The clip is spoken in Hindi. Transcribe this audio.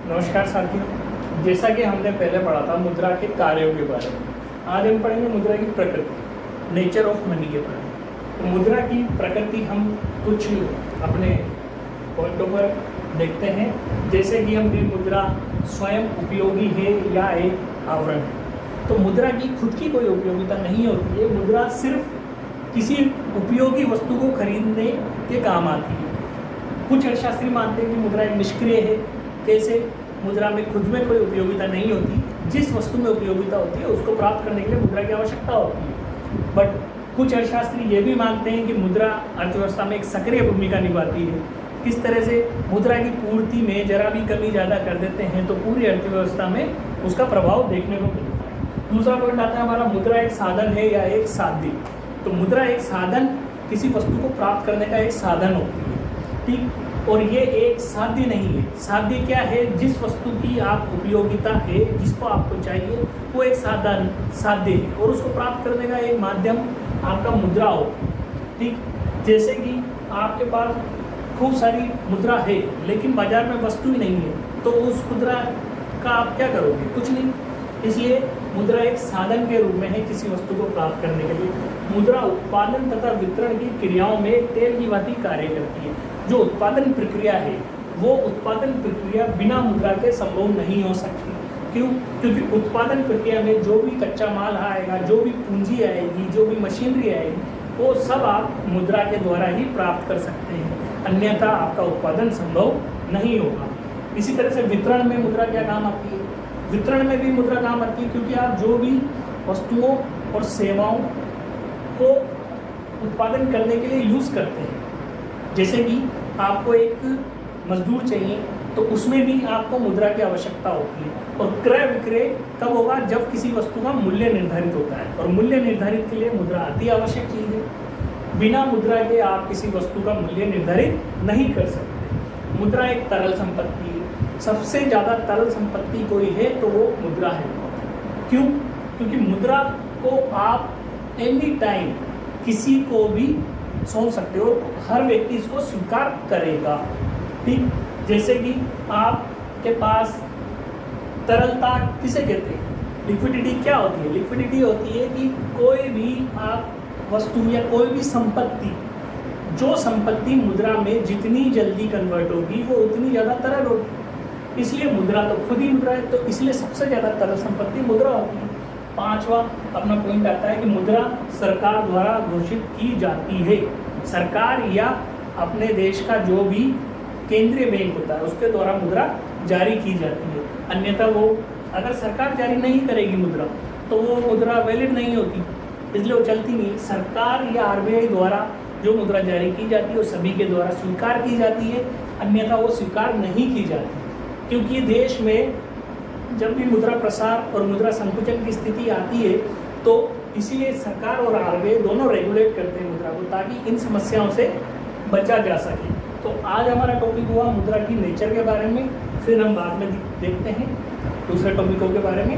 नमस्कार साथियों, जैसा कि हमने पहले पढ़ा था मुद्रा के कार्यों के बारे में, आज हम पढ़ेंगे मुद्रा की प्रकृति, नेचर ऑफ मनी के बारे में। तो मुद्रा की प्रकृति हम कुछ अपने पॉइंटों पर देखते हैं, जैसे कि हम मुद्रा स्वयं उपयोगी है या एक आवरण है। तो मुद्रा की खुद की कोई उपयोगिता नहीं होती है, मुद्रा सिर्फ किसी उपयोगी वस्तु को खरीदने के काम आती है। कुछ अर्थशास्त्री मानते हैं कि मुद्रा एक निष्क्रिय है। कैसे? मुद्रा में खुद में कोई उपयोगिता नहीं होती, जिस वस्तु में उपयोगिता होती है उसको प्राप्त करने के लिए मुद्रा की आवश्यकता होती है। बट कुछ अर्थशास्त्री ये भी मानते हैं कि मुद्रा अर्थव्यवस्था में एक सक्रिय भूमिका निभाती है। किस तरह से? मुद्रा की पूर्ति में जरा भी कमी ज़्यादा कर देते हैं तो पूरी अर्थव्यवस्था में उसका प्रभाव देखने को मिलता है। दूसरा पॉइंट आता है हमारा, मुद्रा एक साधन है या एक साध्य। तो मुद्रा एक साधन, किसी वस्तु को प्राप्त करने का एक साधन होती है, ठीक। और ये एक साध्य नहीं है। साध्य क्या है? जिस वस्तु की आप उपयोगिता है, जिसको आपको चाहिए, वो एक साधन साध्य है और उसको प्राप्त करने का एक माध्यम आपका मुद्रा हो, ठीक। जैसे कि आपके पास खूब सारी मुद्रा है लेकिन बाजार में वस्तु ही नहीं है, तो उस मुद्रा का आप क्या करोगे? कुछ नहीं। इसलिए मुद्रा एक साधन के रूप में है किसी वस्तु को प्राप्त करने के लिए। मुद्रा उत्पादन तथा वितरण की क्रियाओं में तेल की भांति कार्य करती है। जो उत्पादन प्रक्रिया है वो उत्पादन प्रक्रिया बिना मुद्रा के संभव नहीं हो सकती। क्यों? क्योंकि उत्पादन प्रक्रिया में जो भी कच्चा माल आएगा, जो भी पूंजी आएगी, जो भी मशीनरी आएगी, वो सब आप मुद्रा के द्वारा ही प्राप्त कर सकते हैं, अन्यथा आपका उत्पादन संभव नहीं होगा। इसी तरह से वितरण में मुद्रा क्या काम आती है? वितरण में भी मुद्रा काम आती है, क्योंकि आप जो भी वस्तुओं और सेवाओं को उत्पादन करने के लिए यूज़ करते हैं, जैसे कि आपको एक मजदूर चाहिए तो उसमें भी आपको मुद्रा की आवश्यकता होती है। और क्रय विक्रय कब होगा? जब किसी वस्तु का मूल्य निर्धारित होता है, और मूल्य निर्धारित के लिए मुद्रा अति आवश्यक चीज़ है। बिना मुद्रा के आप किसी वस्तु का मूल्य निर्धारित नहीं कर सकते। मुद्रा एक तरल संपत्ति है, सबसे ज़्यादा तरल संपत्ति कोई है तो वो मुद्रा है। क्यों? क्योंकि मुद्रा को आप एनी टाइम किसी को भी सौंप सकते हो, हर व्यक्ति इसको स्वीकार करेगा, ठीक। जैसे कि आपके पास तरलता किसे कहते हैं? लिक्विडिटी क्या होती है? लिक्विडिटी होती है कि कोई भी आप वस्तु या कोई भी संपत्ति, जो संपत्ति मुद्रा में जितनी जल्दी कन्वर्ट होगी वो उतनी ज़्यादा तरल होगी। इसलिए मुद्रा तो खुद ही मुद्रा है, तो इसलिए सबसे ज़्यादा तरल संपत्ति मुद्रा होती है। पांचवा अपना पॉइंट आता है कि मुद्रा सरकार द्वारा घोषित की जाती है। सरकार या अपने देश का जो भी केंद्रीय बैंक होता है उसके द्वारा मुद्रा जारी की जाती है, अन्यथा वो अगर सरकार जारी नहीं करेगी मुद्रा तो वो मुद्रा वैलिड नहीं होती, इसलिए वो चलती नहीं। सरकार या आरबीआई द्वारा जो मुद्रा जारी की जाती है वो सभी के द्वारा स्वीकार की जाती है, अन्यथा वो स्वीकार नहीं की जाती। क्योंकि देश में जब भी मुद्रा प्रसार और मुद्रा संकुचन की स्थिति आती है तो इसीलिए सरकार और आरबीआई दोनों रेगुलेट करते हैं मुद्रा को, ताकि इन समस्याओं से बचा जा सके। तो आज हमारा टॉपिक हुआ मुद्रा की नेचर के बारे में, फिर हम बाद में देखते हैं दूसरे टॉपिकों के बारे में।